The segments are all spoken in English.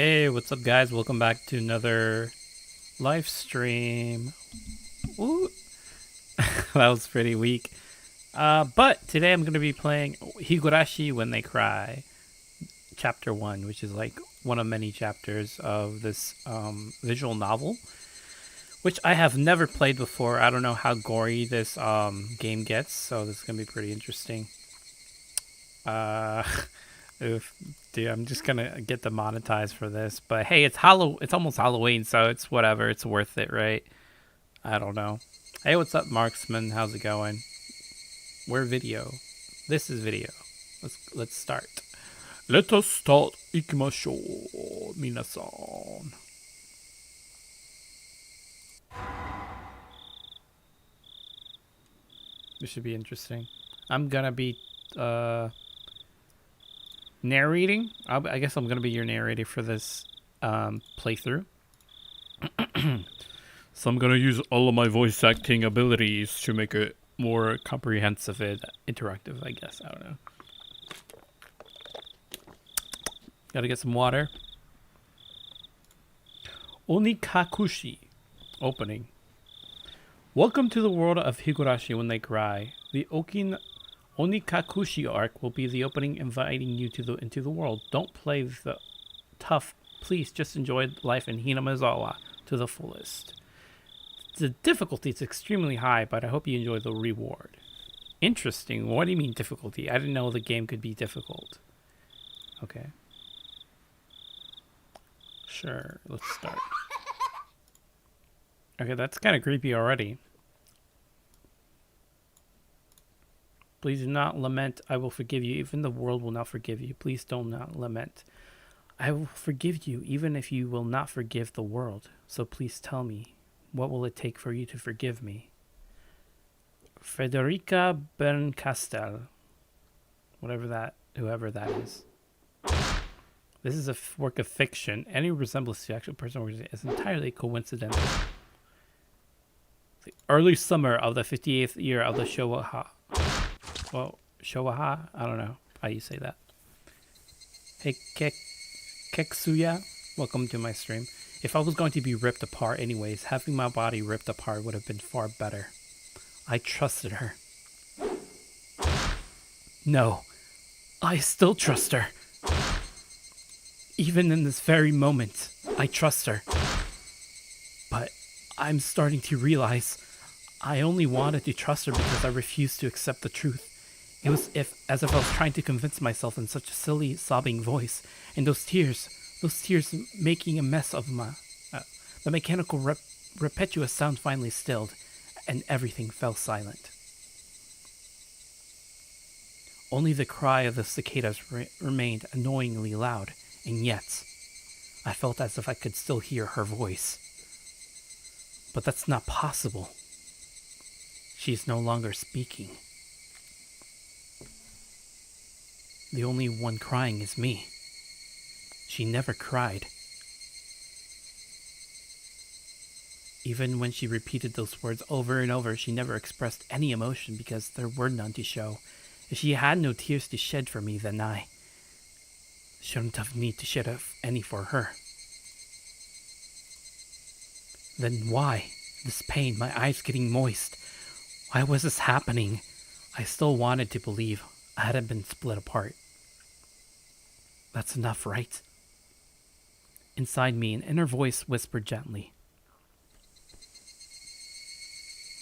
Hey, what's up, guys? Welcome back to another live stream. Ooh. That was pretty weak. But today I'm going to be playing Higurashi When They Cry, Chapter 1, which is like one of many chapters of this visual novel, which I have never played before. I don't know how gory this game gets, so this is going to be pretty interesting. Dude, I'm just gonna get demonetized for this, but hey, it's almost Halloween, so it's whatever. It's worth it, right? I don't know. Hey, what's up, Marksman? How's it going? We're video. This is video. Let's start. Let us start. Ikimashou, minasan. This should be interesting. I'm gonna be narrating. I guess I'm gonna be your narrator for this playthrough. So I'm gonna use all of my voice acting abilities to make it more comprehensive and interactive, I guess. I don't know. Gotta get some water. Onikakushi. Opening. Welcome to the world of Higurashi When They Cry. The Onikakushi arc will be the opening, inviting you into the world. Don't play the tough. Please just enjoy life in Hinamizawa to the fullest. The difficulty is extremely high, but I hope you enjoy the reward. Interesting. What do you mean difficulty? I didn't know the game could be difficult. Okay. Sure. Let's start. Okay, that's kind of creepy already. Please do not lament. I will forgive you. Even the world will not forgive you. Please do not lament. I will forgive you, even if you will not forgive the world. So please tell me, what will it take for you to forgive me? Frederica Berncastel. Whoever that is. This is a work of fiction. Any resemblance to actual person is entirely coincidental. The early summer of the 58th year of the Showa. Well, Showa? I don't know how you say that. Hey, Keksuya, welcome to my stream. If I was going to be ripped apart anyways, having my body ripped apart would have been far better. I trusted her. No, I still trust her. Even in this very moment, I trust her. But I'm starting to realize I only wanted to trust her because I refused to accept the truth. It was as if I was trying to convince myself in such a silly, sobbing voice. And those tears making a mess of the mechanical repetitious sound finally stilled, and everything fell silent. Only the cry of the cicadas remained annoyingly loud, and yet I felt as if I could still hear her voice. But that's not possible. She is no longer speaking. The only one crying is me. She never cried. Even when she repeated those words over and over, she never expressed any emotion because there were none to show. If she had no tears to shed for me, then I shouldn't have need to shed any for her. Then why? This pain, my eyes getting moist. Why was this happening? I still wanted to believe I hadn't been split apart. That's enough, right? Inside me, an inner voice whispered gently.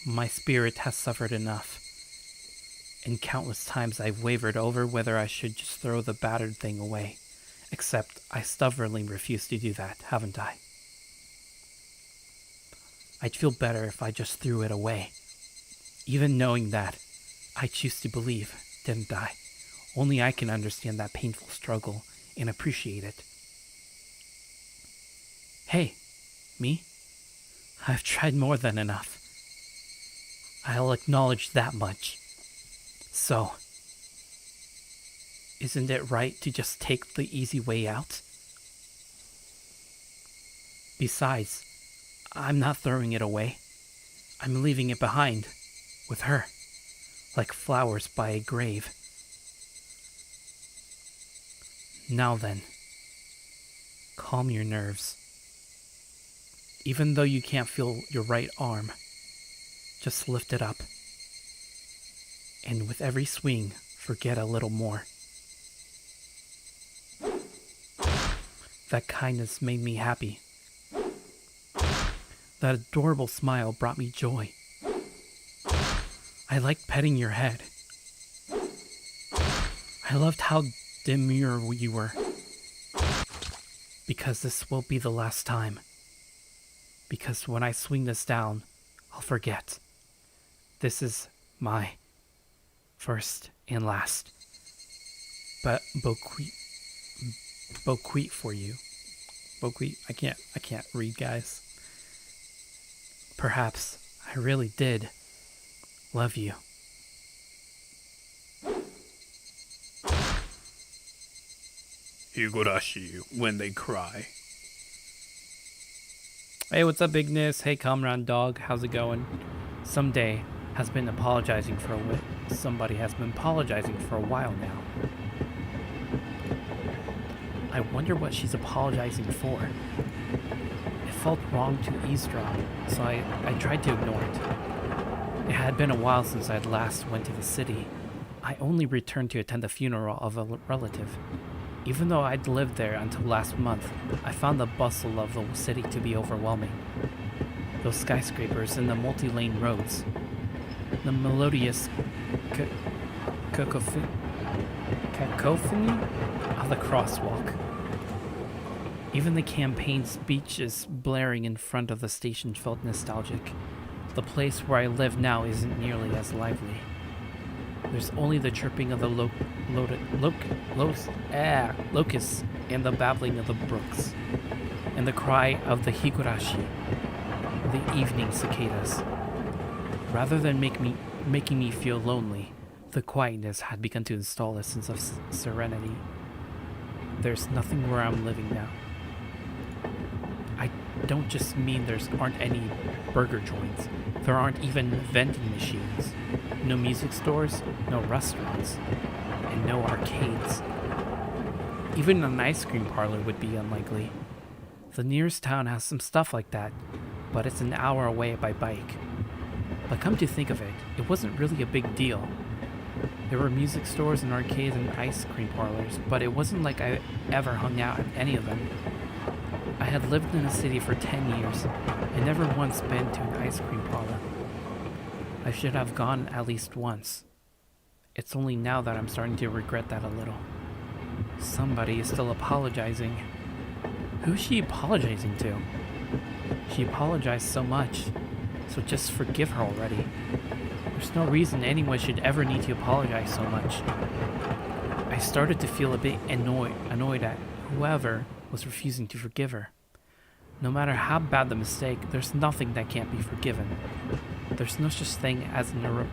My spirit has suffered enough. And countless times I've wavered over whether I should just throw the battered thing away. Except I stubbornly refuse to do that, haven't I? I'd feel better if I just threw it away. Even knowing that, I choose to believe, didn't I? Only I can understand that painful struggle and appreciate it. Hey, me? I've tried more than enough. I'll acknowledge that much. So, isn't it right to just take the easy way out? Besides, I'm not throwing it away. I'm leaving it behind, with her, like flowers by a grave. calm your nerves. Even though you can't feel your right arm, just lift it up. And with every swing, forget a little more. That kindness made me happy. That adorable smile brought me joy. I liked petting your head. I loved how demure you were. Because this will be the last time. Because when I swing this down, I'll forget. This is my first and last. But bequeath for you. Bequeath. I can't read, guys. Perhaps I really did love you. Higurashi when they cry. Hey, what's up, Bigness? Hey, comrade dog, how's it going? Somebody has been apologizing for a while now. I wonder what she's apologizing for. It felt wrong to eavesdrop, so I tried to ignore it. It had been a while since I'd last went to the city. I only returned to attend the funeral of a relative. Even though I'd lived there until last month, I found the bustle of the city to be overwhelming. Those skyscrapers and the multi-lane roads. The melodious cacophony of the crosswalk. Even the campaign speeches blaring in front of the station felt nostalgic. The place where I live now isn't nearly as lively. There's only the chirping of the locusts and the babbling of the brooks, and the cry of the Higurashi, the evening cicadas. Rather than making me feel lonely, the quietness had begun to install a sense of serenity. There's nothing where I'm living now. I don't just mean there aren't any burger joints. There aren't even vending machines. No music stores, no restaurants, and no arcades. Even an ice cream parlor would be unlikely. The nearest town has some stuff like that, but it's an hour away by bike. But come to think of it, it wasn't really a big deal. There were music stores and arcades and ice cream parlors, but it wasn't like I ever hung out at any of them. I had lived in a city for 10 years and never once been to an ice cream parlor. I should have gone at least once. It's only now that I'm starting to regret that a little. Somebody is still apologizing. Who's she apologizing to? She apologized so much, so just forgive her already. There's no reason anyone should ever need to apologize so much. I started to feel a bit annoyed at whoever was refusing to forgive her. No matter how bad the mistake, there's nothing that can't be forgiven. There's no such thing as an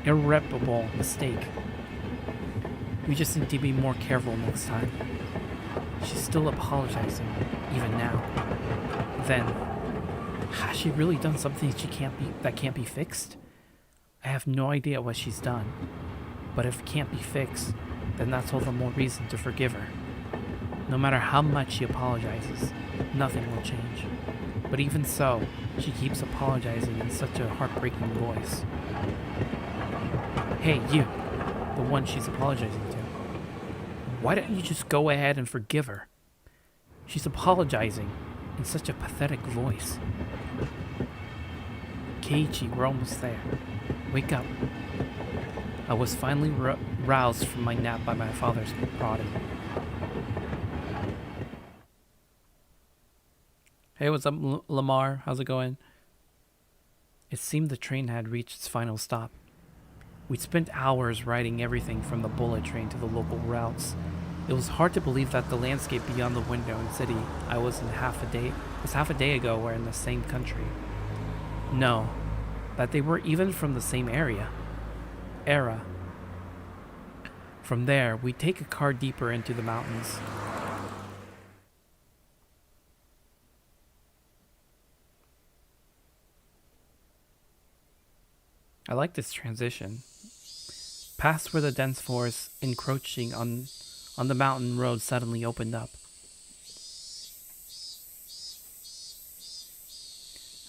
irreparable mistake. We just need to be more careful next time. She's still apologizing, even now. Then, has she really done something that can't be fixed? I have no idea what she's done. But if it can't be fixed, then that's all the more reason to forgive her. No matter how much she apologizes, nothing will change. But even so, she keeps apologizing in such a heartbreaking voice. Hey, you, the one she's apologizing to. Why don't you just go ahead and forgive her? She's apologizing in such a pathetic voice. Keiichi, we're almost there. Wake up. I was finally roused from my nap by my father's prodding. Hey, what's up, Lamar? How's it going? It seemed the train had reached its final stop. We'd spent hours riding everything from the bullet train to the local routes. It was hard to believe that the landscape beyond the window in the city I was in half a day ago were in the same country. No, that they were even from the same era. From there, we'd take a car deeper into the mountains. I like this transition. Past where the dense forest encroaching on the mountain road suddenly opened up.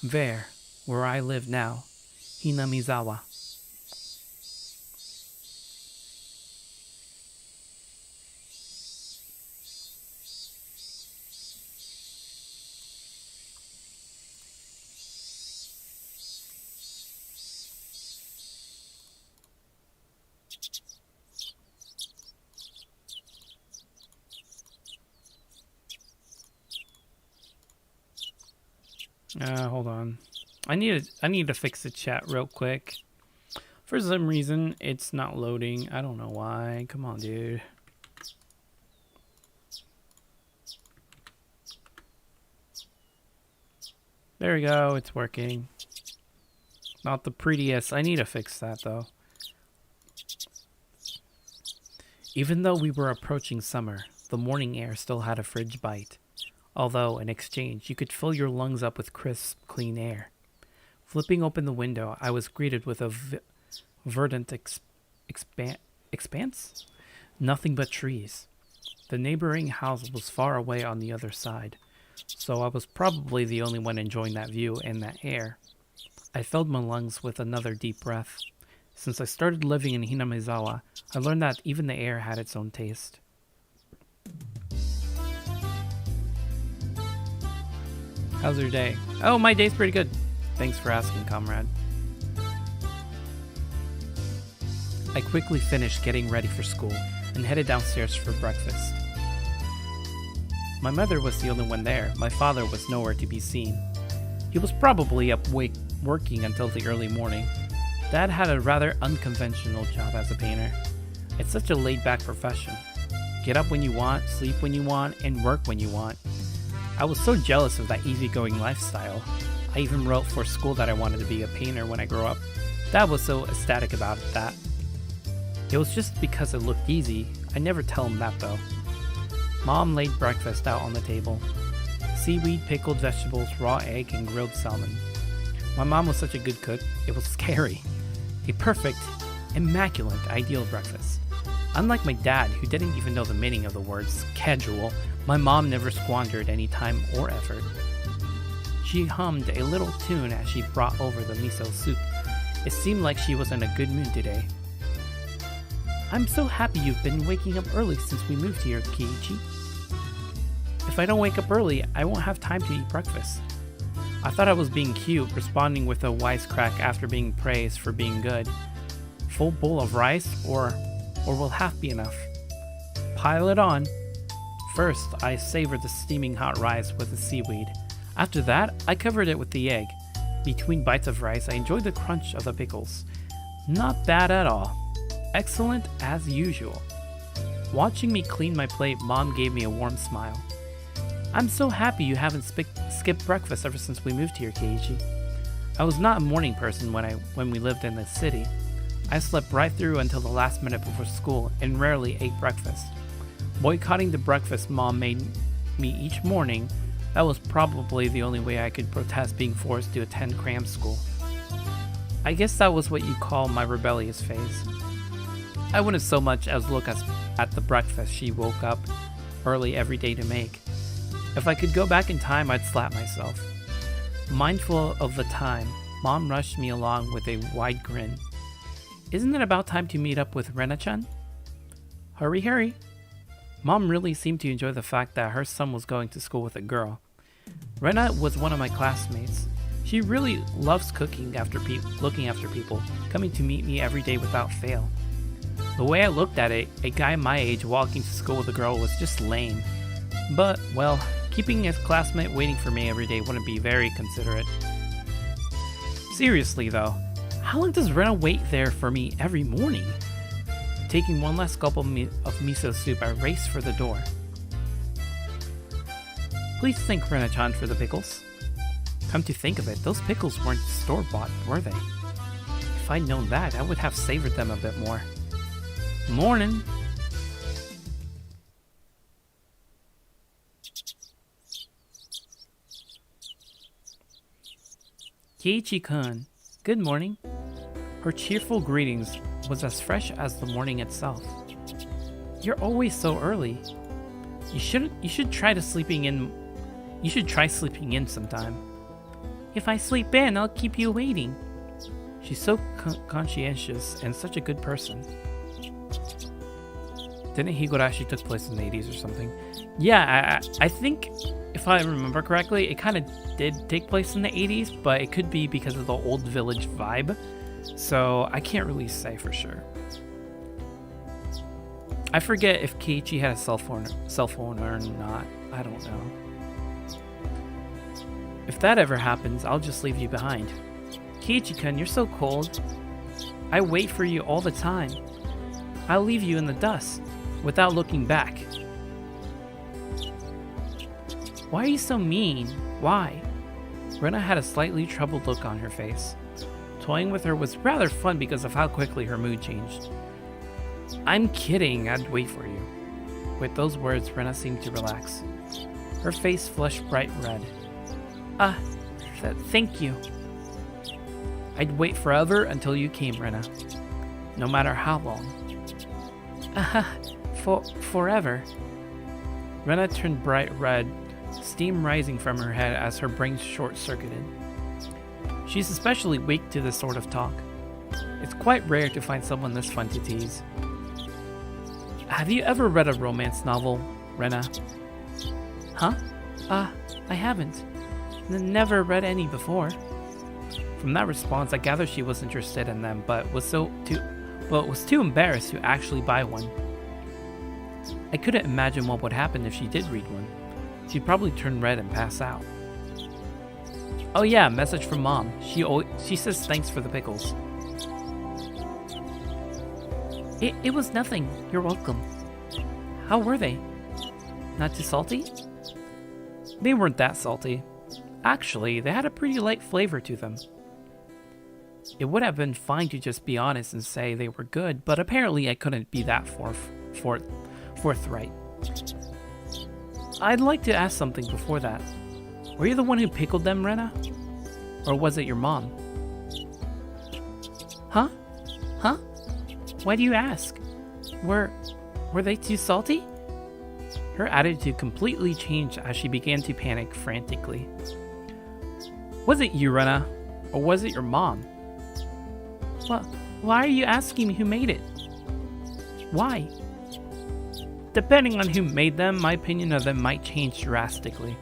There, where I live now, Hinamizawa. Hold on. I need to fix the chat real quick. For some reason, it's not loading. I don't know why. Come on, dude. There we go. It's working. Not the prettiest. I need to fix that, though. Even though we were approaching summer, the morning air still had a fridge bite. Although, in exchange, you could fill your lungs up with crisp, clean air. Flipping open the window, I was greeted with a verdant expanse? Nothing but trees. The neighboring house was far away on the other side, so I was probably the only one enjoying that view and that air. I filled my lungs with another deep breath. Since I started living in Hinamizawa, I learned that even the air had its own taste. How's your day? Oh, my day's pretty good. Thanks for asking, comrade. I quickly finished getting ready for school and headed downstairs for breakfast. My mother was the only one there. My father was nowhere to be seen. He was probably up working until the early morning. Dad had a rather unconventional job as a painter. It's such a laid-back profession. Get up when you want, sleep when you want, and work when you want. I was so jealous of that easygoing lifestyle. I even wrote for school that I wanted to be a painter when I grow up. Dad was so ecstatic about that. It was just because it looked easy. I never tell him that though. Mom laid breakfast out on the table. Seaweed, pickled vegetables, raw egg, and grilled salmon. My mom was such a good cook, it was scary. A perfect, immaculate, ideal breakfast. Unlike my dad, who didn't even know the meaning of the words casual, my mom never squandered any time or effort. She hummed a little tune as she brought over the miso soup. It seemed like she was in a good mood today. I'm so happy you've been waking up early since we moved here, Kiichi. If I don't wake up early, I won't have time to eat breakfast. I thought I was being cute, responding with a wisecrack after being praised for being good. Full bowl of rice, or will half be enough? Pile it on. First, I savored the steaming hot rice with the seaweed. After that, I covered it with the egg. Between bites of rice, I enjoyed the crunch of the pickles. Not bad at all. Excellent as usual. Watching me clean my plate, Mom gave me a warm smile. I'm so happy you haven't skipped breakfast ever since we moved here, Keiichi. I was not a morning person when we lived in the city. I slept right through until the last minute before school and rarely ate breakfast. Boycotting the breakfast Mom made me each morning, that was probably the only way I could protest being forced to attend cram school. I guess that was what you call my rebellious phase. I wouldn't so much as look at the breakfast she woke up early every day to make. If I could go back in time, I'd slap myself. Mindful of the time, Mom rushed me along with a wide grin. Isn't it about time to meet up with Rena-chan? Hurry, hurry. Mom really seemed to enjoy the fact that her son was going to school with a girl. Rena was one of my classmates. She really loves looking after people, coming to meet me every day without fail. The way I looked at it, a guy my age walking to school with a girl was just lame. But, well, keeping his classmate waiting for me every day wouldn't be very considerate. Seriously though, how long does Rena wait there for me every morning? Taking one last gulp of miso soup, I raced for the door. Please thank Rena-chan for the pickles. Come to think of it, those pickles weren't store-bought, were they? If I'd known that, I would have savored them a bit more. Morning! Keiichi-kun, good morning. Her cheerful greetings was as fresh as the morning itself. You're always so early. You should try sleeping in sometime. If I sleep in, I'll keep you waiting. She's so conscientious and such a good person. Didn't Higurashi took place in the 80s or something? Yeah, I think, if I remember correctly, it kind of did take place in the 80s, but it could be because of the old village vibe. So I can't really say for sure. I forget if Keiichi had a cell phone or not. I don't know. If that ever happens, I'll just leave you behind. Keiichi-kun, you're so cold. I wait for you all the time. I'll leave you in the dust, without looking back. Why are you so mean? Why? Rena had a slightly troubled look on her face. Toying with her was rather fun because of how quickly her mood changed. I'm kidding, I'd wait for you. With those words, Rena seemed to relax. Her face flushed bright red. Thank you. I'd wait forever until you came, Rena. No matter how long. Forever. Rena turned bright red, steam rising from her head as her brain short-circuited. She's especially weak to this sort of talk. It's quite rare to find someone this fun to tease. Have you ever read a romance novel, Rena? Huh? I haven't. Never read any before. From that response, I gathered she was interested in them, but was too embarrassed to actually buy one. I couldn't imagine what would happen if she did read one. She'd probably turn red and pass out. Oh yeah, message from Mom. She says thanks for the pickles. It was nothing. You're welcome. How were they? Not too salty? They weren't that salty. Actually, they had a pretty light flavor to them. It would have been fine to just be honest and say they were good, but apparently I couldn't be that forthright. I'd like to ask something before that. Were you the one who pickled them, Rena? Or was it your mom? Huh? Why do you ask? Were they too salty? Her attitude completely changed as she began to panic frantically. Was it you, Rena? Or was it your mom? Well, why are you asking me who made it? Why? Depending on who made them, my opinion of them might change drastically.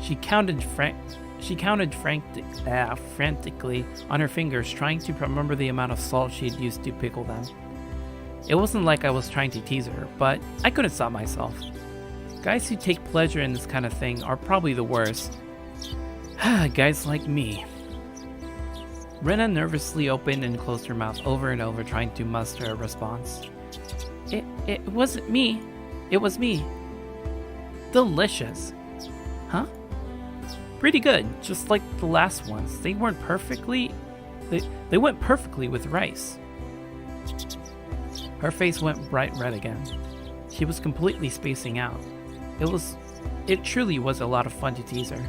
She counted frantically on her fingers, trying to remember the amount of salt she had used to pickle them. It wasn't like I was trying to tease her, but I couldn't stop myself. Guys who take pleasure in this kind of thing are probably the worst. Guys like me. Rena nervously opened and closed her mouth over and over, trying to muster a response. It wasn't me. It was me. Delicious. Huh? Pretty good, just like the last ones. They went perfectly with rice. Her face went bright red again. She was completely spacing out. It truly was a lot of fun to tease her.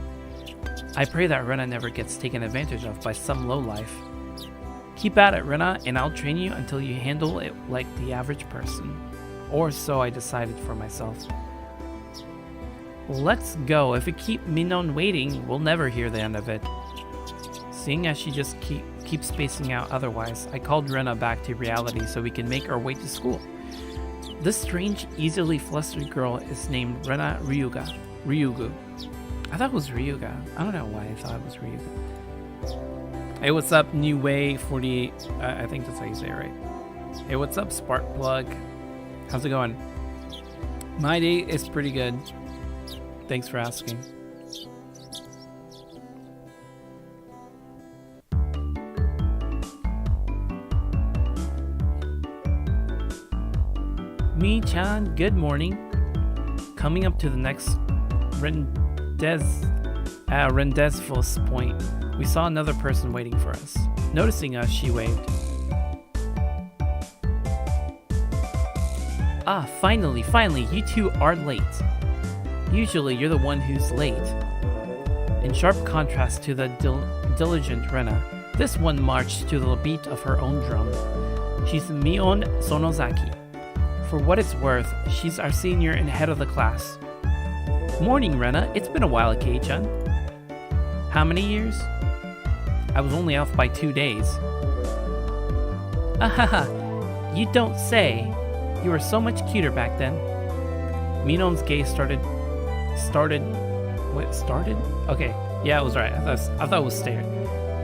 I pray that Rena never gets taken advantage of by some lowlife. Keep at it, Rena, and I'll train you until you handle it like the average person. Or so I decided for myself. Let's go. If we keep Minon waiting, we'll never hear the end of it. Seeing as she just keeps spacing out otherwise, I called Rena back to reality so we can make our way to school. This strange, easily flustered girl is named Rena Ryugu. I thought it was Ryuga. I don't know why I thought it was Ryuga. Hey, what's up, New Way 48? I think that's how you say it, right? Hey, what's up, Sparkplug? How's it going? My day is pretty good. Thanks for asking. Mi-chan, good morning. Coming up to the next Rendezvous point, we saw another person waiting for us. Noticing us, she waved. Ah, finally, you two are late. Usually you're the one who's late. In sharp contrast to the diligent Rena, this one marched to the beat of her own drum. She's Mion Sonozaki. For what it's worth, she's our senior and head of the class. Morning, Rena. It's been a while, Kei-chan. How many years? I was only off by 2 days. Ahaha, you don't say. You were so much cuter back then. Minon's gaze started? Okay, yeah, it was right. I thought it was stared.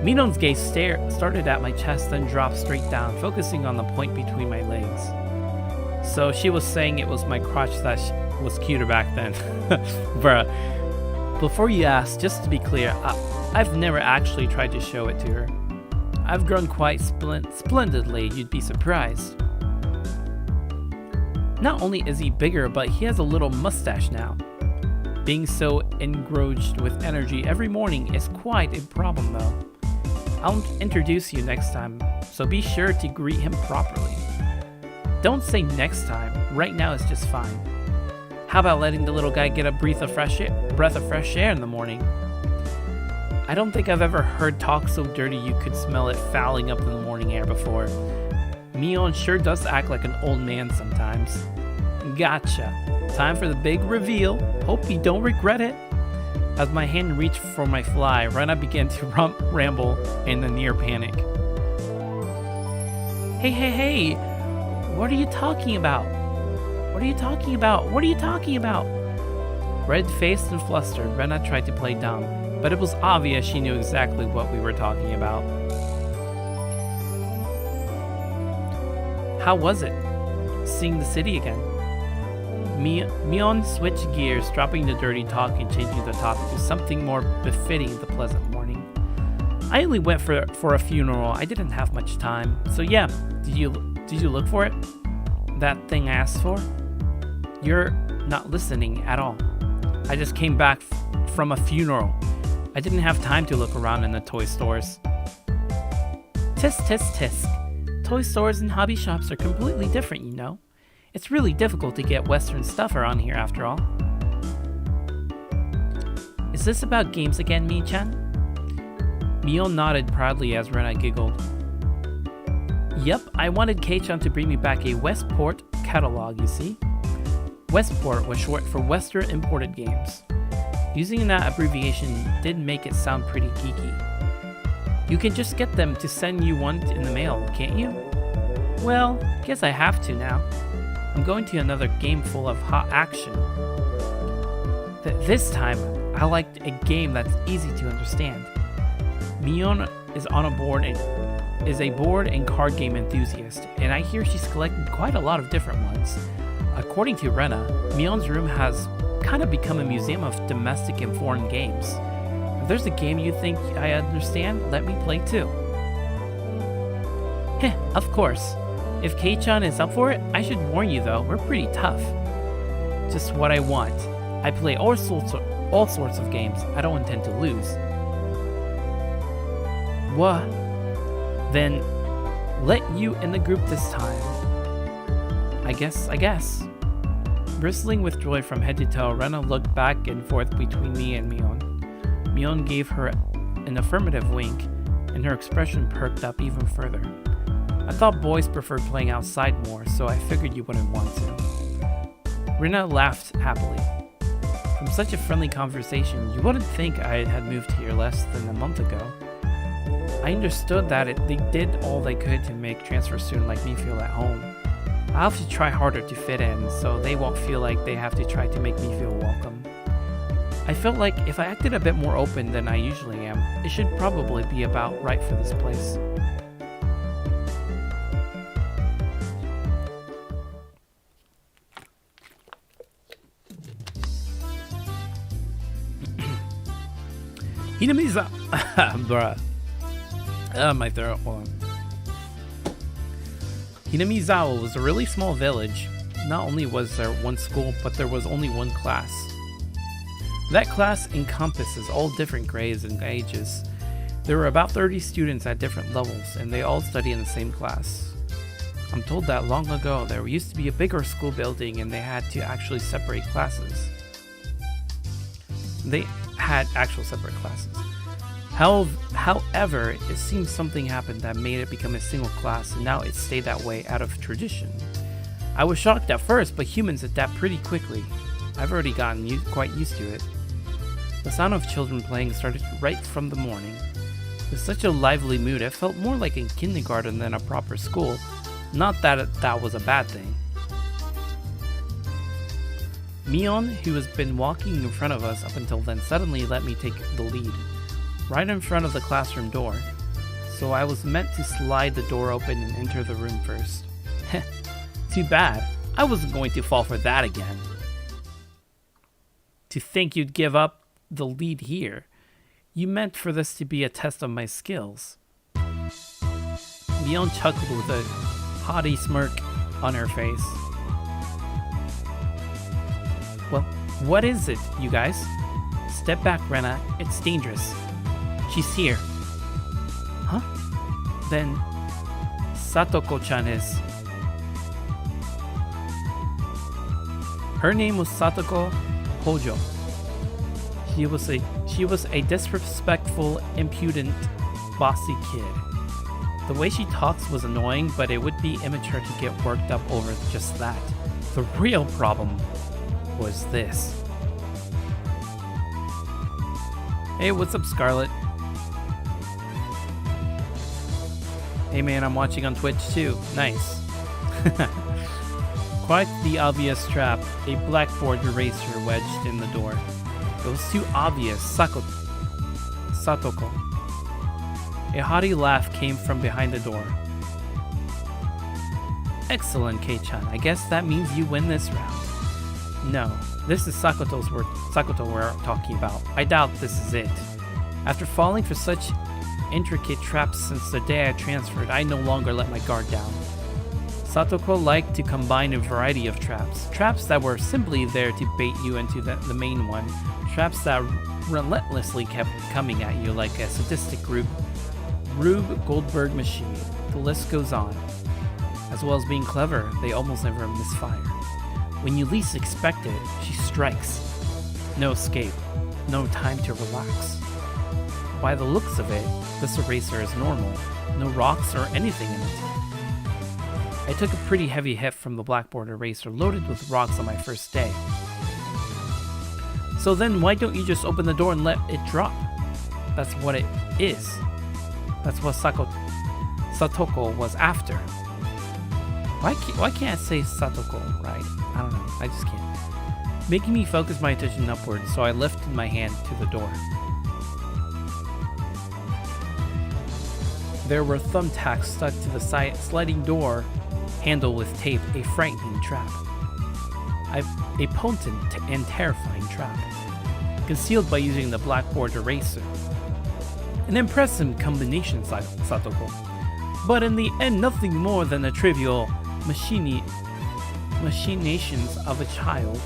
Minon's gaze started at my chest, then dropped straight down, focusing on the point between my legs. So she was saying it was my crotch that was cuter back then. Bruh. Before you ask, just to be clear, I've never actually tried to show it to her. I've grown quite splendidly, you'd be surprised. Not only is he bigger, but he has a little mustache now. Being so engrossed with energy every morning is quite a problem though. I'll introduce you next time, so be sure to greet him properly. Don't say next time, right now is just fine. How about letting the little guy get a breath of fresh air in the morning? I don't think I've ever heard talk so dirty you could smell it fouling up in the morning air before. Mion sure does act like an old man sometimes. Gotcha. Time for the big reveal. Hope you don't regret it. As my hand reached for my fly, Rena began to ramble in a near panic. Hey. What are you talking about? What are you talking about? Red-faced and flustered, Rena tried to play dumb, but it was obvious she knew exactly what we were talking about. How was it? Seeing the city again? Mion switched gears, dropping the dirty talk and changing the topic to something more befitting the pleasant morning. I only went for a funeral. I didn't have much time. So yeah, did you look for it? That thing I asked for? You're not listening at all. I just came back from a funeral. I didn't have time to look around in the toy stores. Tisk. Toy stores and hobby shops are completely different, you know. It's really difficult to get Western stuff around here after all. Is this about games again, Mi-chan? Mion nodded proudly as Rena giggled. Yep, I wanted Kei-chan to bring me back a Westport catalog, you see. Westport was short for Western Imported Games. Using that abbreviation did make it sound pretty geeky. You can just get them to send you one in the mail, can't you? Well, guess I have to now. I'm going to another game full of hot action. This time, I liked a game that's easy to understand. Mion is a board and card game enthusiast, and I hear she's collected quite a lot of different ones. According to Rena, Mion's room has kind of become a museum of domestic and foreign games. If there's a game you think I understand, let me play too. Heh, of course. If Kei-chan is up for it, I should warn you though, we're pretty tough. Just what I want. I play all sorts of games. I don't intend to lose. What? Then, let you in the group this time. I guess. Bristling with joy from head to toe, Rena looked back and forth between me and Mion. Mion gave her an affirmative wink, and her expression perked up even further. I thought boys preferred playing outside more, so I figured you wouldn't want to. Rena laughed happily. From such a friendly conversation, you wouldn't think I had moved here less than a month ago. I understood that they did all they could to make transfer student like me feel at home. I'll have to try harder to fit in, so they won't feel like they have to try to make me feel welcome. I felt like if I acted a bit more open than I usually am, it should probably be about right for this place. Hinamiza! Bruh. My throat, hold on. Hinamizawa was a really small village. Not only was there one school, but there was only one class. That class encompasses all different grades and ages. There were about 30 students at different levels, and they all study in the same class. I'm told that long ago there used to be a bigger school building and they had to actually separate classes. They had actual separate classes. However, it seems something happened that made it become a single class, and now it stayed that way out of tradition. I was shocked at first, but humans adapt pretty quickly. I've already gotten quite used to it. The sound of children playing started right from the morning. With such a lively mood, it felt more like a kindergarten than a proper school. Not that that was a bad thing. Mion, who has been walking in front of us up until then, suddenly let me take the lead, right in front of the classroom door. So I was meant to slide the door open and enter the room first. Heh, too bad. I wasn't going to fall for that again. To think you'd give up the lead here. You meant for this to be a test of my skills. Mion chuckled with a haughty smirk on her face. Well, what is it, you guys? Step back, Rena. It's dangerous. She's here. Huh? Then Satoko-chan is. Her name was Satoko Hojo. She was a disrespectful, impudent, bossy kid. The way she talks was annoying, but it would be immature to get worked up over just that. The real problem was this. Hey, what's up, Scarlett? Hey man, I'm watching on Twitch too. Nice. Quite the obvious trap, a blackboard eraser wedged in the door. It was too obvious, Satoko. A haughty laugh came from behind the door. Excellent, Kei-chan. I guess that means you win this round. No, this is Sakoto we're talking about. I doubt this is it. After falling for such intricate traps since the day I transferred, I no longer let my guard down. Satoko liked to combine a variety of traps that were simply there to bait you into the main one, traps that relentlessly kept coming at you like a sadistic Rube Goldberg machine. The list goes on. As well as being clever, they almost never misfire. When you least expect it, she strikes. No escape, no time to relax. By the looks of it, this eraser is normal. No rocks or anything in it. I took a pretty heavy hit from the blackboard eraser loaded with rocks on my first day. So then why don't you just open the door and let it drop? That's what it is. That's what Satoko was after. Why can't I say Satoko, right? I don't know, I just can't. Making me focus my attention upwards, so I lifted my hand to the door. There were thumbtacks stuck to the sliding door handle with tape, a frightening trap. A potent and terrifying trap, concealed by using the blackboard eraser. An impressive combination, Satoko. But in the end, nothing more than the trivial machinations of a child.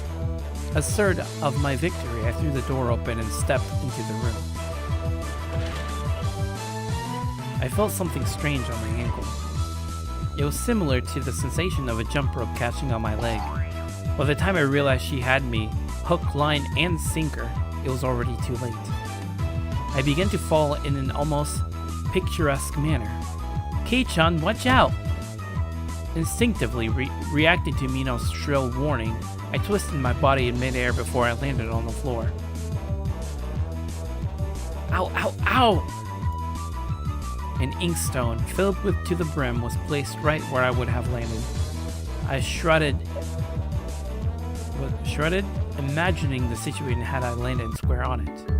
Assured of my victory, I threw the door open and stepped into the room. I felt something strange on my ankle. It was similar to the sensation of a jump rope catching on my leg. By the time I realized she had me, hook, line, and sinker, it was already too late. I began to fall in an almost picturesque manner. Kei-chan, watch out! Instinctively reacting to Mino's shrill warning, I twisted my body in midair before I landed on the floor. Ow, ow, ow! An inkstone, filled to the brim, was placed right where I would have landed. I shrugged, imagining the situation had I landed square on it.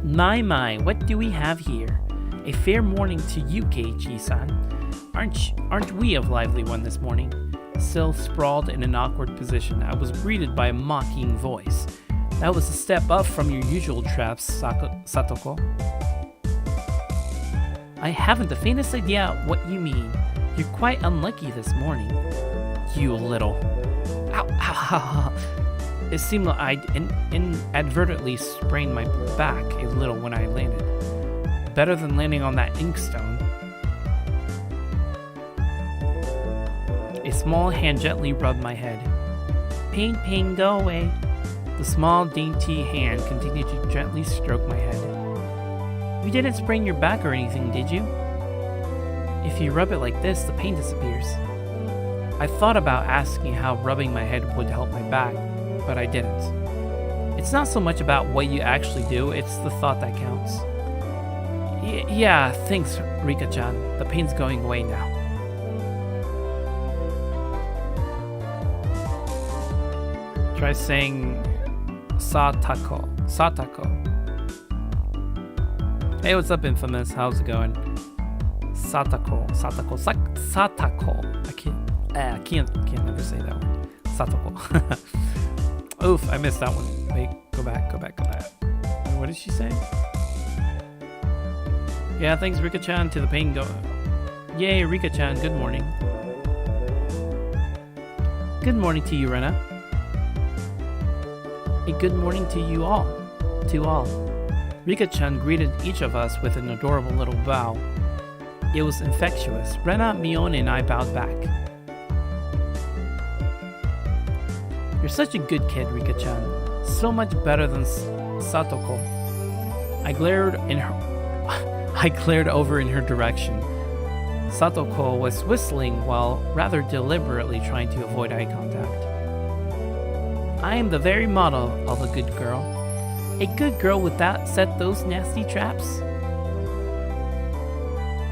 My, what do we have here? A fair morning to you, Keiichi-san. Aren't we a lively one this morning? Still sprawled in an awkward position, I was greeted by a mocking voice. That was a step up from your usual traps, Satoko. I haven't the faintest idea what you mean. You're quite unlucky this morning. You little... Ow, ow, ow. It seemed like I'd inadvertently sprained my back a little when I landed. Better than landing on that inkstone. A small hand gently rubbed my head. Pain, go away. The small, dainty hand continued to gently stroke my head. You didn't sprain your back or anything, did you? If you rub it like this, the pain disappears. I thought about asking how rubbing my head would help my back, but I didn't. It's not so much about what you actually do, it's the thought that counts. Yeah, thanks, Rika-chan. The pain's going away now. Try saying Satako. Hey, what's up, Infamous? How's it going? Satako. I can't never say that one. Satako. Oof, I missed that one. Wait, go back. Wait, what did she say? Yeah, thanks, Rika-chan, to the pain go. Yay, Rika-chan, good morning. Good morning to you, Rena. A good morning to you all. To all. Rika-chan greeted each of us with an adorable little bow. It was infectious. Rena, Mion, and I bowed back. You're such a good kid, Rika-chan. So much better than Satoko. I glared over in her direction. Satoko was whistling while rather deliberately trying to avoid eye contact. I am the very model of a good girl. A good girl would not set those nasty traps.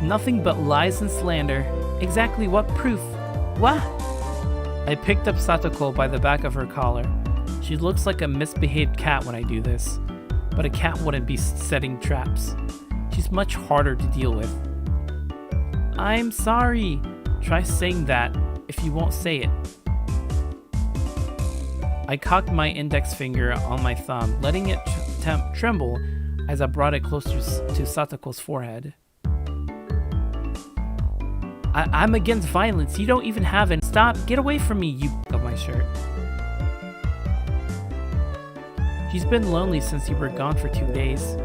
Nothing but lies and slander. Exactly what proof? What? I picked up Satoko by the back of her collar. She looks like a misbehaved cat when I do this, but a cat wouldn't be setting traps. She's much harder to deal with. I'm sorry. Try saying that if you won't say it. I cocked my index finger on my thumb, letting it tremble as I brought it closer to Satoko's forehead. I'm against violence. You don't even have it. Stop. Get away from me, you of my shirt. She's been lonely since you were gone for 2 days.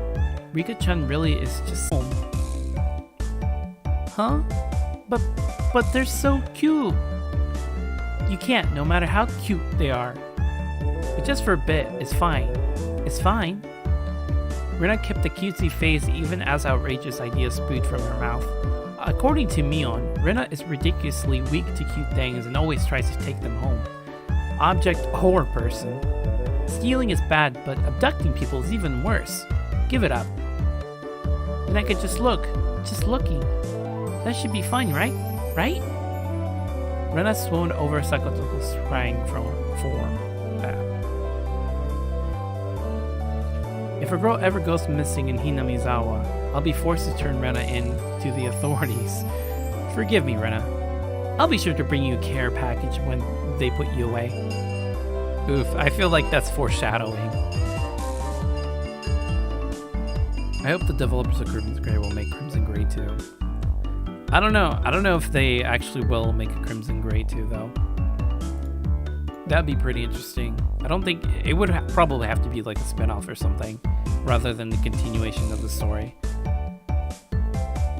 Rika-chan really is just home. Huh? But they're so cute. You can't, no matter how cute they are. But just for a bit, it's fine. It's fine. Rena kept a cutesy face even as outrageous ideas spewed from her mouth. According to Mion, Rena is ridiculously weak to cute things and always tries to take them home. Object horror person. Stealing is bad, but abducting people is even worse. Give it up. Then I could just look. Just looking. That should be fine, right? Right? Rena swooned over Satoko's crying form. If a girl ever goes missing in Hinamizawa, I'll be forced to turn Rena in to the authorities. Forgive me, Rena. I'll be sure to bring you a care package when they put you away. Oof, I feel like that's foreshadowing. I hope the developers of Crimson Gray will make Crimson Gray 2. I don't know if they actually will make a Crimson Gray 2, though. That'd be pretty interesting. I don't think... It would probably have to be like a spin-off or something, rather than the continuation of the story.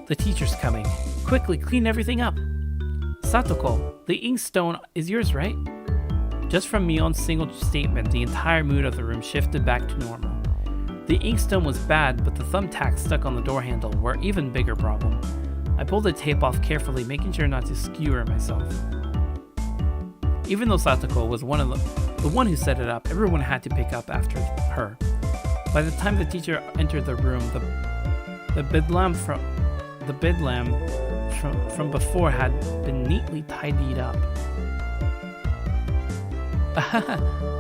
The teacher's coming. Quickly, clean everything up. Satoko, the inkstone is yours, right? Just from Mion's single statement, the entire mood of the room shifted back to normal. The inkstone was bad, but the thumbtacks stuck on the door handle were an even bigger problem. I pulled the tape off carefully, making sure not to skewer myself. Even though Satoko was the one who set it up, everyone had to pick up after her. By the time the teacher entered the room, the bidlam from before had been neatly tidied up.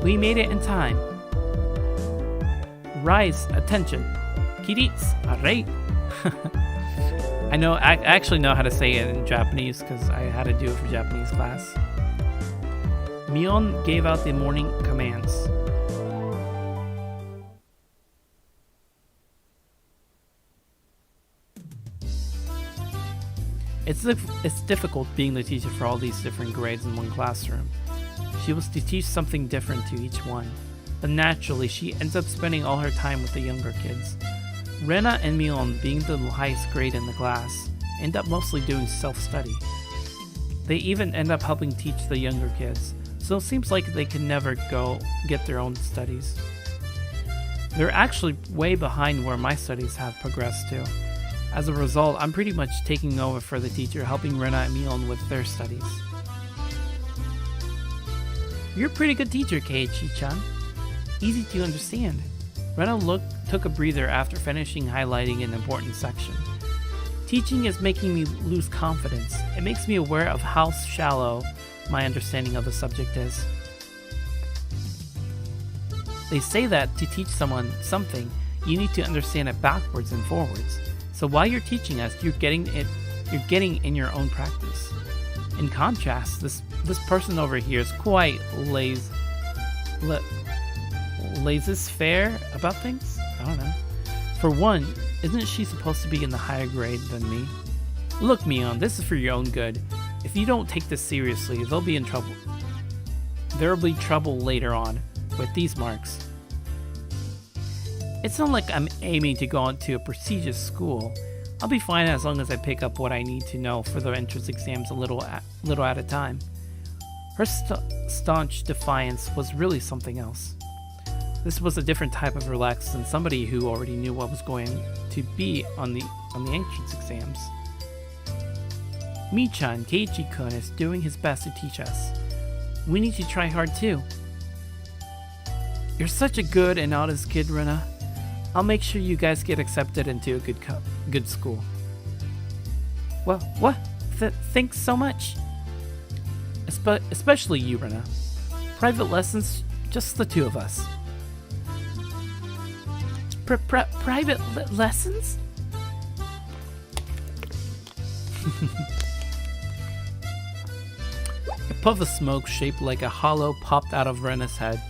We made it in time. Rise, attention. Kiritsu, alright. I actually know how to say it in Japanese because I had to do it for Japanese class. Mion gave out the morning commands. It's difficult being the teacher for all these different grades in one classroom. She was to teach something different to each one, but naturally she ends up spending all her time with the younger kids. Rena and Mion, being the highest grade in the class, end up mostly doing self-study. They even end up helping teach the younger kids, so it seems like they can never go get their own studies. They're actually way behind where my studies have progressed to. As a result, I'm pretty much taking over for the teacher, helping Rena and Mion with their studies. You're a pretty good teacher, Keiichi-chan. Easy to understand. Rena took a breather after finishing highlighting an important section. Teaching is making me lose confidence. It makes me aware of how shallow my understanding of the subject is. They say that to teach someone something, you need to understand it backwards and forwards. So while you're teaching us, you're getting in your own practice. In contrast, this person over here is quite laissez-faire about things? I don't know. For one, isn't she supposed to be in the higher grade than me? Look, Mion, this is for your own good. If you don't take this seriously, they'll be in trouble. There'll be trouble later on with these marks. It's not like I'm aiming to go into a prestigious school. I'll be fine as long as I pick up what I need to know for the entrance exams a little at a time. Her staunch defiance was really something else. This was a different type of relax than somebody who already knew what was going to be on the entrance exams. Mi-chan, Keiichi-kun is doing his best to teach us. We need to try hard too. You're such a good and honest kid, Rena. I'll make sure you guys get accepted into a good school. Well, what? Thanks so much. Especially you, Rena. Private lessons, just the two of us. Private lessons? A puff of smoke shaped like a hollow popped out of Rena's head.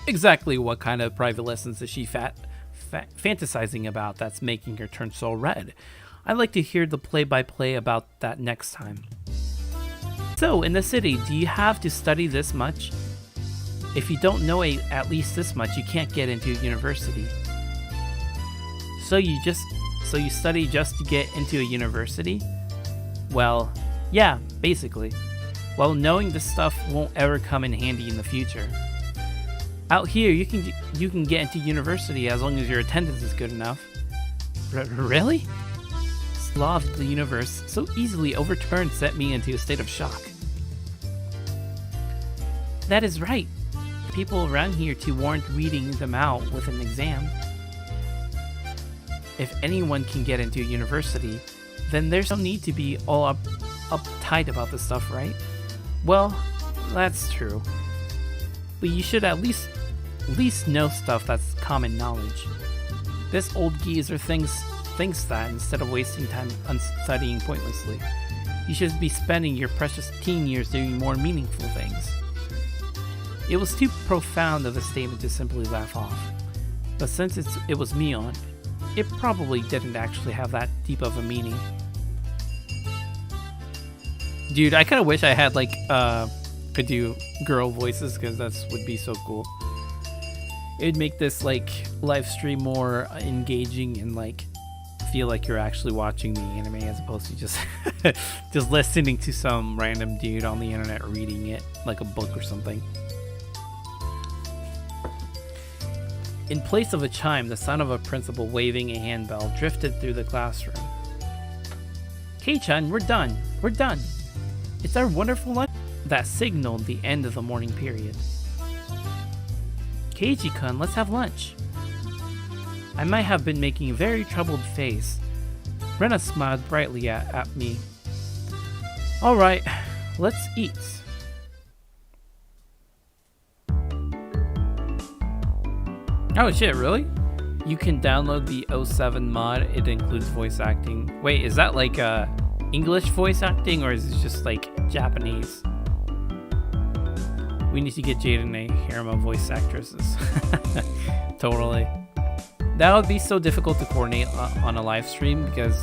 Exactly what kind of private lessons is she fantasizing about that's making her turn so red? I'd like to hear the play-by-play about that next time. So, in the city, do you have to study this much? If you don't know at least this much, you can't get into university. So you study just to get into a university? Well, yeah, basically. Well, knowing this stuff won't ever come in handy in the future. Out here, you can get into university as long as your attendance is good enough. Really? This law of the universe so easily overturned set me into a state of shock. That is right. People around here too weren't reading them out with an exam. If anyone can get into a university, then there's no need to be all uptight about this stuff, right? Well, that's true. But you should at least know stuff that's common knowledge. This old geezer thinks that instead of wasting time studying pointlessly, you should be spending your precious teen years doing more meaningful things. It was too profound of a statement to simply laugh off. But since it was Mion, it probably didn't actually have that deep of a meaning. Dude, I kind of wish I had could do girl voices, because that would be so cool. It'd make this live stream more engaging and feel like you're actually watching the anime as opposed to just just listening to some random dude on the internet reading it like a book or something. In place of a chime, the sound of a principal waving a handbell drifted through the classroom. Kei-chan, we're done. We're done. It's our wonderful lunch that signaled the end of the morning period. Keiichi-kun, let's have lunch. I might have been making a very troubled face. Rena smiled brightly at me. Alright, let's eat. Oh shit, really? You can download the 07 mod. It includes voice acting. Wait, is that English voice acting, or is it just Japanese? We need to get Jade and Hirama voice actresses. Totally. That would be so difficult to coordinate on a live stream, because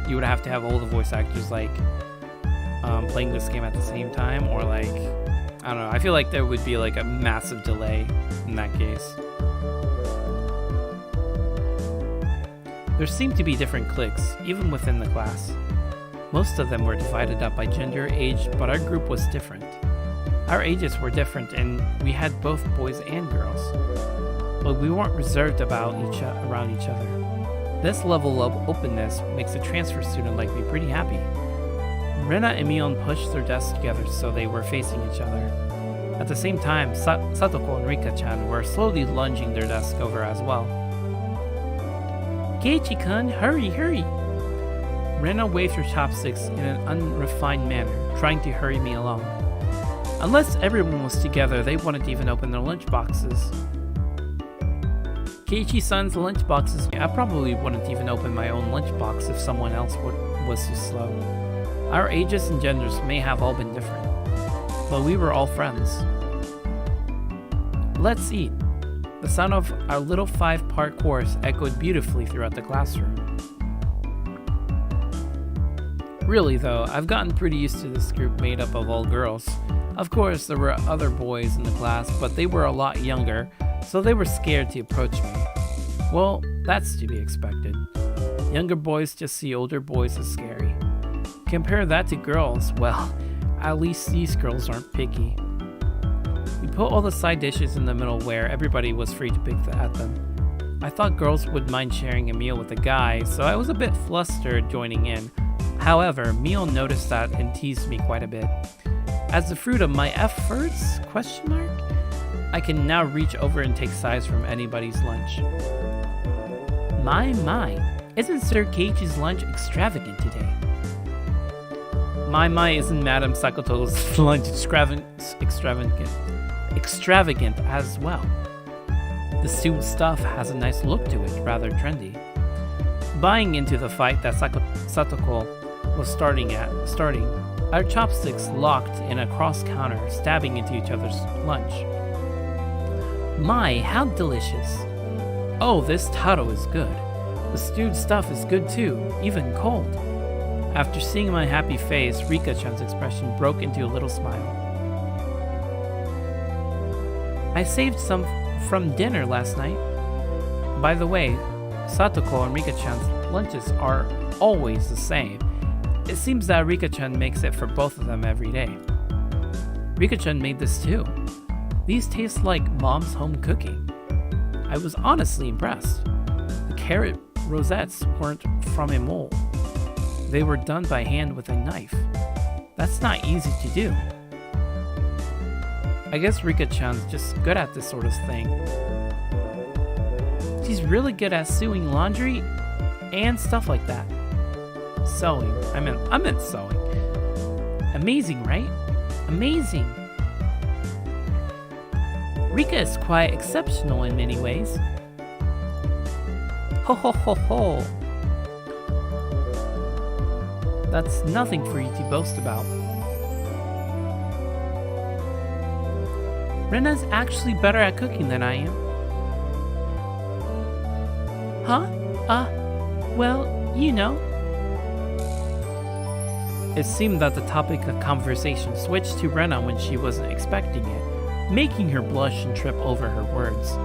you would have to have all the voice actors playing this game at the same time, or I don't know. I feel like there would be a massive delay in that case. There seemed to be different cliques, even within the class. Most of them were divided up by gender, age, but our group was different. Our ages were different, and we had both boys and girls. But we weren't reserved around each other. This level of openness makes a transfer student like me pretty happy. Rena and Mion pushed their desks together so they were facing each other. At the same time, Satoko and Rika-chan were slowly lunging their desk over as well. Keiichi-kun, hurry, hurry! Rena waved her chopsticks in an unrefined manner, trying to hurry me along. Unless everyone was together, they wouldn't even open their lunchboxes. Keiichi-san's lunchboxes, I probably wouldn't even open my own lunchbox if someone else was too slow. Our ages and genders may have all been different, but we were all friends. Let's eat. The sound of our little 5-part course echoed beautifully throughout the classroom. Really though, I've gotten pretty used to this group made up of all girls. Of course, there were other boys in the class, but they were a lot younger, so they were scared to approach me. Well, that's to be expected. Younger boys just see older boys as scary. Compare that to girls, well, at least these girls aren't picky. We put all the side dishes in the middle where everybody was free to pick at them. I thought girls would mind sharing a meal with a guy, so I was a bit flustered joining in. However, Mio noticed that and teased me quite a bit. As the fruit of my efforts, I can now reach over and take sides from anybody's lunch. My, isn't Sir Keiichi's lunch extravagant today? My, isn't Madame Sakoto's lunch extravagant as well? The stewed stuff has a nice look to it, rather trendy. Buying into the fight that Satoko was starting, our chopsticks locked in a cross counter, stabbing into each other's lunch. My, how delicious! Oh, this taro is good. The stewed stuff is good too, even cold. After seeing my happy face, Rika-chan's expression broke into a little smile. I saved some from dinner last night. By the way, Satoko and Rika-chan's lunches are always the same. It seems that Rika-chan makes it for both of them every day. Rika-chan made this too. These taste like mom's home cooking. I was honestly impressed. The carrot rosettes weren't from a mold. They were done by hand with a knife. That's not easy to do. I guess Rika-chan's just good at this sort of thing. She's really good at sewing laundry and stuff like that. Sewing. I meant sewing. Amazing, right? Amazing. Rika is quite exceptional in many ways. Ho ho ho ho. That's nothing for you to boast about. Rena's actually better at cooking than I am. Huh? Well, you know. It seemed that the topic of conversation switched to Rena when she wasn't expecting it, making her blush and trip over her words.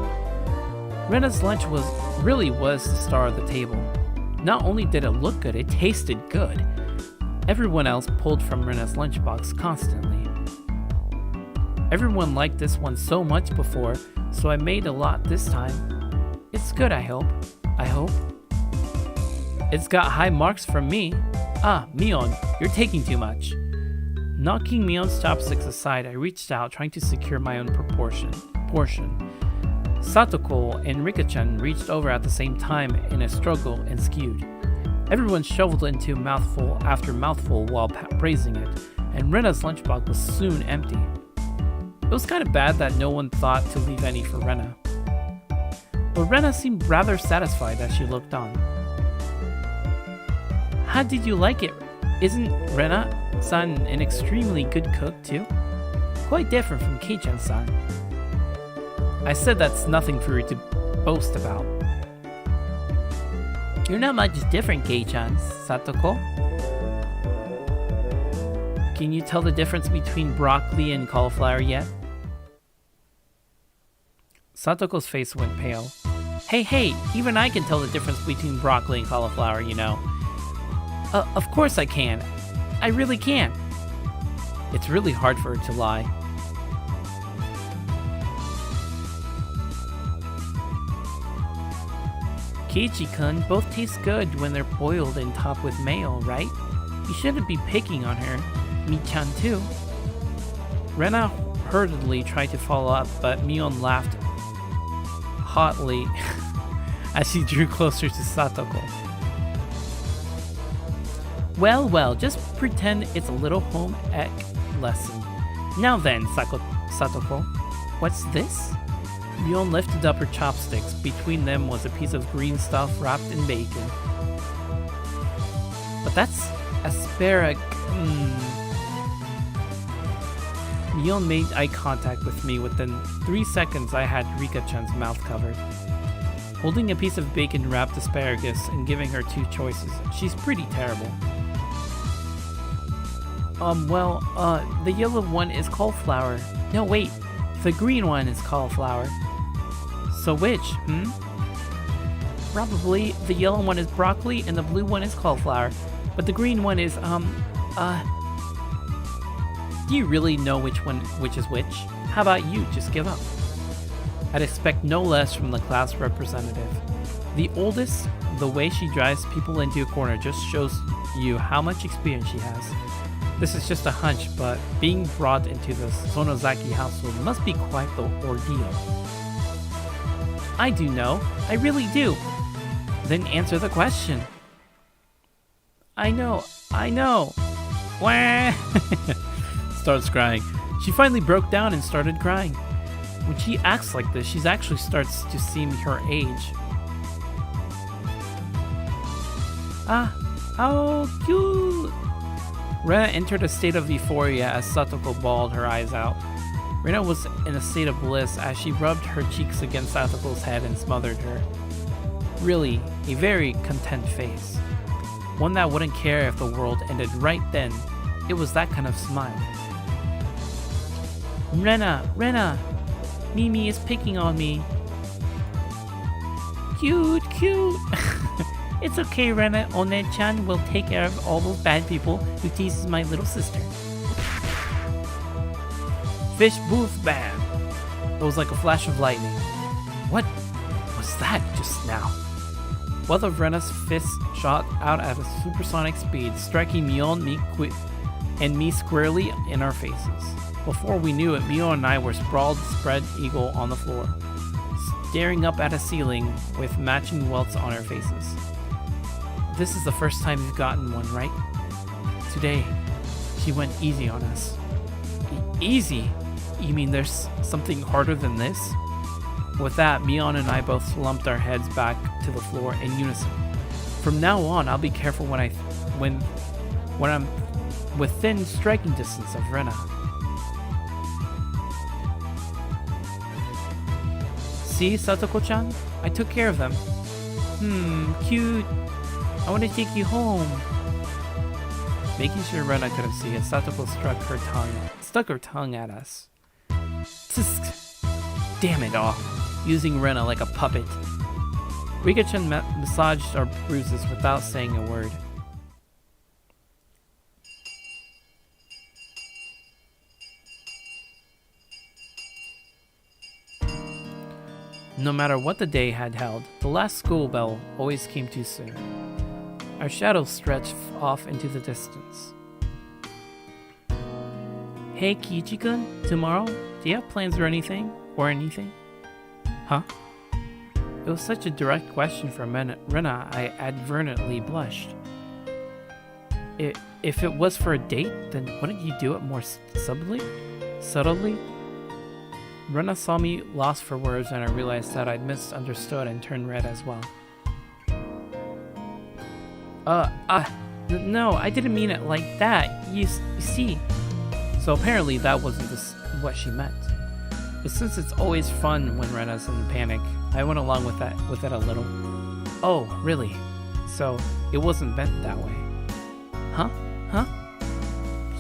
Rena's lunch really was the star of the table. Not only did it look good, it tasted good. Everyone else pulled from Rena's lunchbox constantly. Everyone liked this one so much before, so I made a lot this time. It's good, I hope. It's got high marks from me. Mion, you're taking too much. Knocking Mion's chopsticks aside, I reached out, trying to secure my own portion. Satoko and Rika-chan reached over at the same time in a struggle and skewed. Everyone shoveled into mouthful after mouthful while praising it, and Rena's lunchbox was soon empty. It was kind of bad that no one thought to leave any for Rena. But Rena seemed rather satisfied as she looked on. How did you like it? Isn't Rena-san an extremely good cook too? Quite different from Kei-chan-san. I said that's nothing for you to boast about. You're not much different, Kei-chan, Satoko. Can you tell the difference between broccoli and cauliflower yet? Satoko's face went pale. Hey, even I can tell the difference between broccoli and cauliflower, you know. Of course I can. I really can. It's really hard for her to lie. Keiichi-kun, both taste good when they're boiled and topped with mayo, right? You shouldn't be picking on her. Mi-chan too. Rena hurriedly tried to follow up, but Mion laughed hotly as she drew closer to Satoko. Well, well, just pretend it's a little home ec lesson. Now then, Satoko, what's this? Mion lifted up her chopsticks. Between them was a piece of green stuff wrapped in bacon. But that's asparagus. Mion made eye contact with me. Within 3 seconds, I had Rika-chan's mouth covered. Holding a piece of bacon-wrapped asparagus and giving her 2 choices. She's pretty terrible. The yellow one is cauliflower. No, wait. The green one is cauliflower. So which, Probably the yellow one is broccoli and the blue one is cauliflower. But the green one is, do you really know which is which? How about you just give up? I'd expect no less from the class representative. The oldest, the way she drives people into a corner just shows you how much experience she has. This is just a hunch, but being brought into the Sonozaki household must be quite the ordeal. I do know. I really do. Then answer the question. I know. Wah! Starts crying. She finally broke down and started crying. When she acts like this, she actually starts to seem her age. How cute! Rena entered a state of euphoria as Satoko bawled her eyes out. Rena was in a state of bliss as she rubbed her cheeks against Satoko's head and smothered her. Really, a very content face. One that wouldn't care if the world ended right then. It was that kind of smile. Rena! Mimi is picking on me. Cute! It's okay, Rena. One-chan will take care of all those bad people who teases my little sister. Fish booth bam! It was like a flash of lightning. What was that just now? Both of Rena's fists shot out at a supersonic speed, striking Mion and me squarely in our faces. Before we knew it, Mion and I were sprawled spread eagle on the floor, staring up at a ceiling with matching welts on our faces. This is the first time you've gotten one, right? Today, she went easy on us. Easy? You mean there's something harder than this? With that, Mion and I both slumped our heads back to the floor in unison. From now on, I'll be careful when I'm within striking distance of Rena. See, Satoko-chan? I took care of them. Cute. I want to take you home. Making sure Rena couldn't see us, Satoko stuck her tongue at us. Tisk. Damn it all. Using Rena like a puppet. Rika-chan massaged our bruises without saying a word. No matter what the day had held, the last school bell always came too soon. Our shadows stretched off into the distance. Hey Kiichi-kun, tomorrow, do you have plans or anything? Huh? It was such a direct question from Rena, I advertently blushed. If it was for a date, then wouldn't you do it more subtly? Rena saw me lost for words and I realized that I'd misunderstood and turned red as well. No, I didn't mean it like that. You see. So apparently that wasn't what she meant. But since it's always fun when Rena's in panic, I went along with it a little. Oh, really? So it wasn't meant that way. Huh?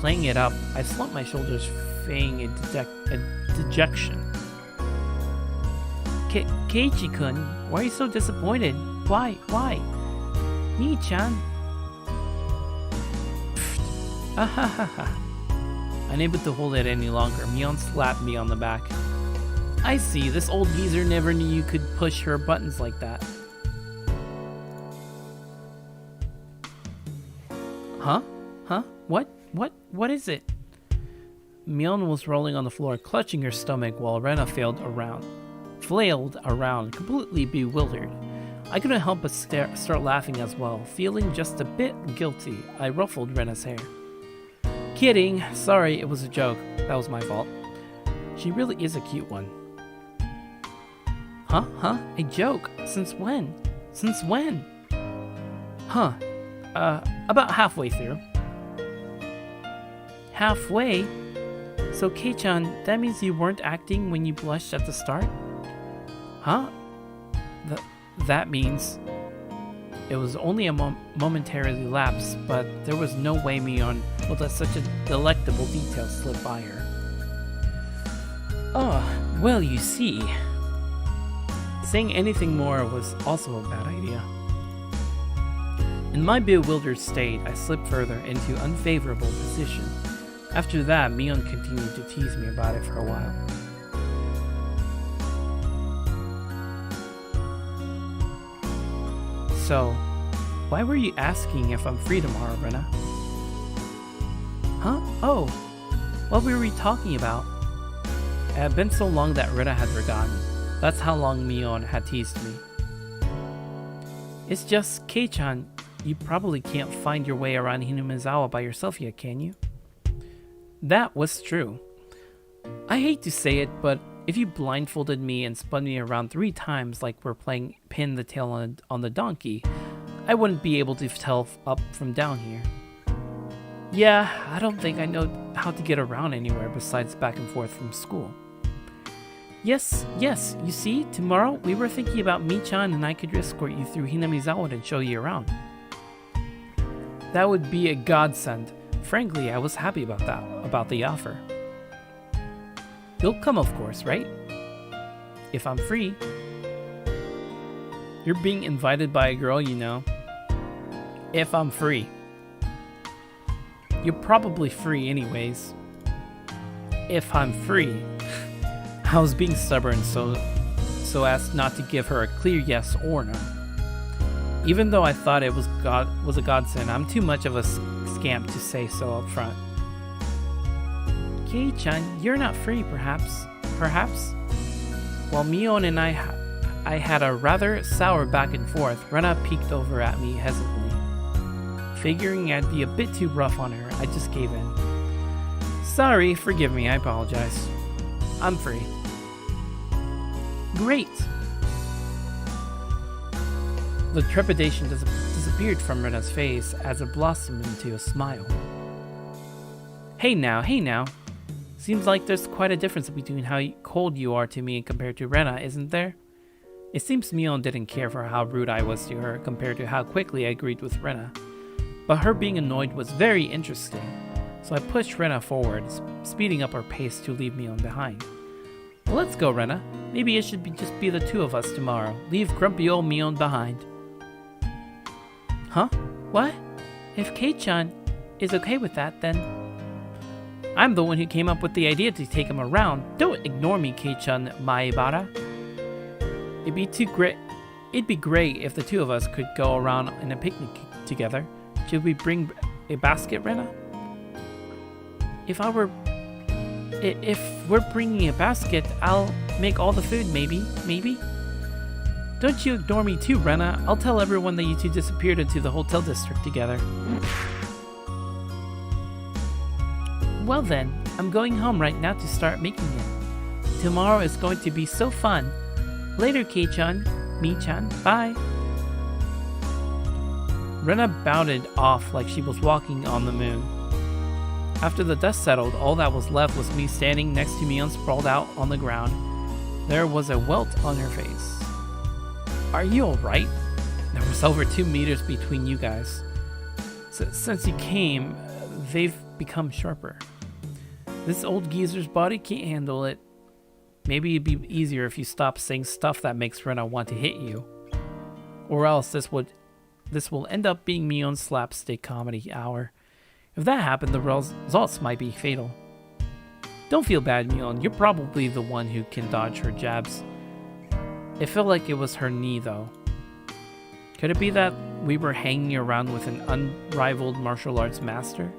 Playing it up, I slumped my shoulders, feigning a dejection. Keiichi-kun, why are you so disappointed? Why? Me-chan. Unable to hold it any longer, Mion slapped me on the back. I see, this old geezer never knew you could push her buttons like that. Huh? What is it? Mion was rolling on the floor, clutching her stomach while Rena flailed around, completely bewildered. I couldn't help but start laughing as well, feeling just a bit guilty. I ruffled Rena's hair. Kidding. Sorry, it was a joke. That was my fault. She really is a cute one. Huh? A joke? Since when? Huh. About halfway through. Halfway? So Kei-chan, that means you weren't acting when you blushed at the start? Huh? That means... It was only a momentary lapse, but there was no way Mion would let such a delectable detail slip by her. Oh, well, you see... Saying anything more was also a bad idea. In my bewildered state, I slipped further into unfavorable position. After that, Mion continued to tease me about it for a while. So, why were you asking if I'm free tomorrow, Rena? Huh? Oh, what were we talking about? It had been so long that Rena had forgotten. That's how long Mion had teased me. It's just, Kei-chan, you probably can't find your way around Hinamizawa by yourself yet, can you? That was true. I hate to say it, but if you blindfolded me and spun me around 3 times like we're playing pin the tail on the donkey, I wouldn't be able to tell up from down here. Yeah, I don't think I know how to get around anywhere besides back and forth from school. Yes, you see, tomorrow we were thinking about Mi-chan and I could escort you through Hinamizawa and show you around. That would be a godsend. Frankly, I was happy about the offer. You'll come, of course, right? If I'm free. You're being invited by a girl you know. If I'm free. You're probably free anyways. If I'm free. I was being stubborn so as not to give her a clear yes or no. Even though I thought it was a godsend, I'm too much of a scamp to say so up front. Kei-chan, you're not free, perhaps? While Mion and I had a rather sour back and forth, Rena peeked over at me hesitantly. Figuring I'd be a bit too rough on her, I just gave in. Sorry, forgive me, I apologize. I'm free. Great! The trepidation disappeared from Rena's face as it blossomed into a smile. Hey now. Seems like there's quite a difference between how cold you are to me compared to Rena, isn't there? It seems Mion didn't care for how rude I was to her compared to how quickly I agreed with Rena. But her being annoyed was very interesting, so I pushed Rena forward, speeding up our pace to leave Mion behind. Well, let's go, Rena. Maybe it should just be the 2 of us tomorrow. Leave grumpy old Mion behind. Huh? What? If Kei-chan is okay with that, then... I'm the one who came up with the idea to take him around. Don't ignore me, Kei-chan Maebara. It'd be great if the 2 of us could go around in a picnic together. Should we bring a basket, Rena? If we're bringing a basket, I'll make all the food, maybe? Don't you ignore me too, Rena. I'll tell everyone that you 2 disappeared into the hotel district together. Well then, I'm going home right now to start making it. Tomorrow is going to be so fun. Later, Kei-chan, Mi-chan, bye. Rena bounded off like she was walking on the moon. After the dust settled, all that was left was me standing next to Mion sprawled out on the ground. There was a welt on her face. Are you alright? There was over 2 meters between you guys. Since you came, they've become sharper. This old geezer's body can't handle it. Maybe it'd be easier if you stopped saying stuff that makes Rena want to hit you. Or else this will end up being Mion's slapstick comedy hour. If that happened, the results might be fatal. Don't feel bad, Mion. You're probably the one who can dodge her jabs. It felt like it was her knee, though. Could it be that we were hanging around with an unrivaled martial arts master?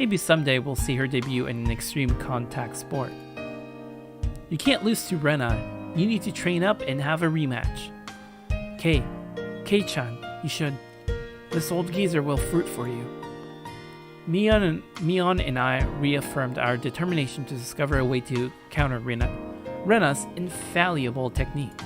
Maybe someday we'll see her debut in an extreme contact sport. You can't lose to Rena. You need to train up and have a rematch. Kei-chan, you should. This old geezer will fruit for you. Mion and I reaffirmed our determination to discover a way to counter Rena's infallible technique.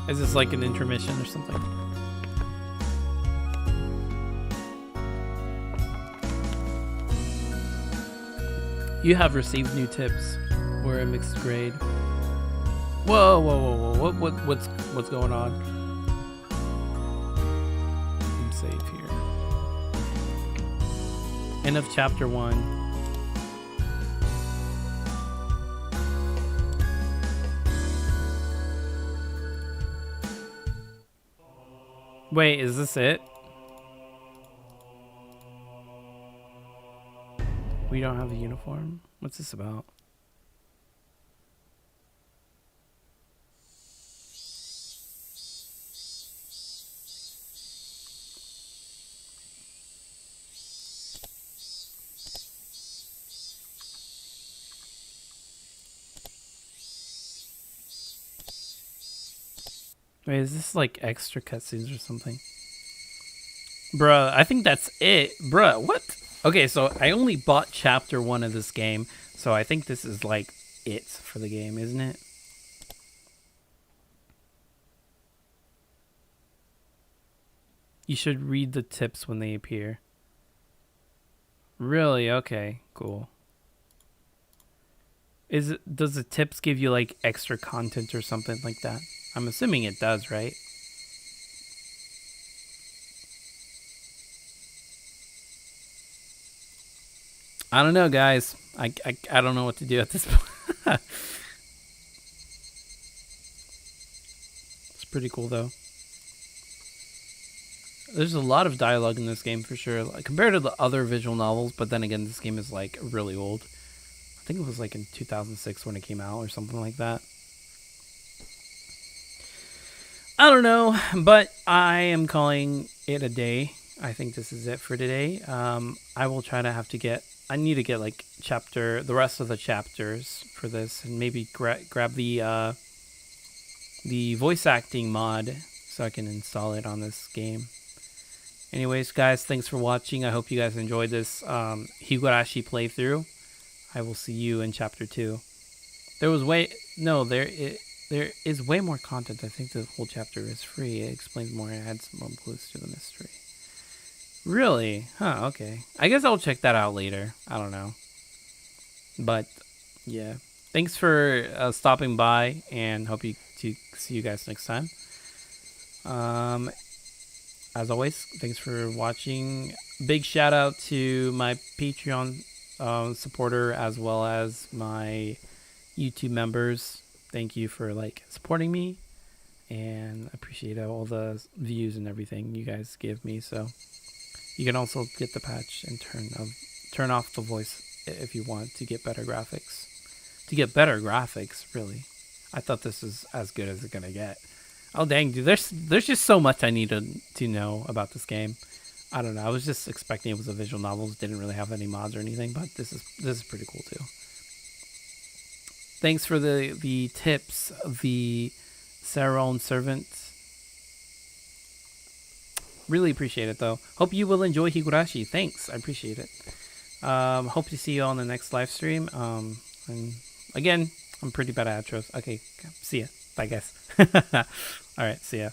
Is this like an intermission or something? You have received new tips. We're a mixed grade. Whoa! What's going on? I'm safe here. End of chapter 1. Wait, is this it? We don't have a uniform? What's this about? Wait, is this like extra cutscenes or something? Bruh, I think that's it. Bruh, what? Okay, so I only bought chapter 1 of this game, so I think this is like it for the game, isn't it? You should read the tips when they appear. Really? Okay, cool. Does the tips give you like extra content or something like that? I'm assuming it does, right? I don't know, guys. I don't know what to do at this point. It's pretty cool, though. There's a lot of dialogue in this game, for sure. Like, compared to the other visual novels, but then again, this game is, like, really old. I think it was, like, in 2006 when it came out or something like that. I don't know, but I am calling it a day. I think this is it for today. I will try to I need to get like the rest of the chapters for this, and maybe grab the voice acting mod so I can install it on this game. Anyways, guys, thanks for watching. I hope you guys enjoyed this Higurashi playthrough. I will see you in chapter 2. There is way more content. I think the whole chapter is free. It explains more and adds more clues to the mystery. Really? Huh, okay. I guess I'll check that out later. I don't know. But, yeah. Thanks for stopping by, and hope to see you guys next time. As always, thanks for watching. Big shout out to my Patreon supporter, as well as my YouTube members. Thank you for supporting me, and I appreciate all the views and everything you guys give me. So you can also get the patch and turn off the voice if you want to get better graphics. To get better graphics, really. I thought this was as good as it's gonna get. Oh dang, dude! There's just so much I need to know about this game. I don't know. I was just expecting it was a visual novel. Didn't really have any mods or anything, but this is pretty cool too. Thanks for the tips, the Sarah-owned servant. Really appreciate it, though. Hope you will enjoy Higurashi. Thanks. I appreciate it. Hope to see you on the next live stream. And again, I'm pretty bad at outros. Okay, see ya. Bye, guys. All right, see ya.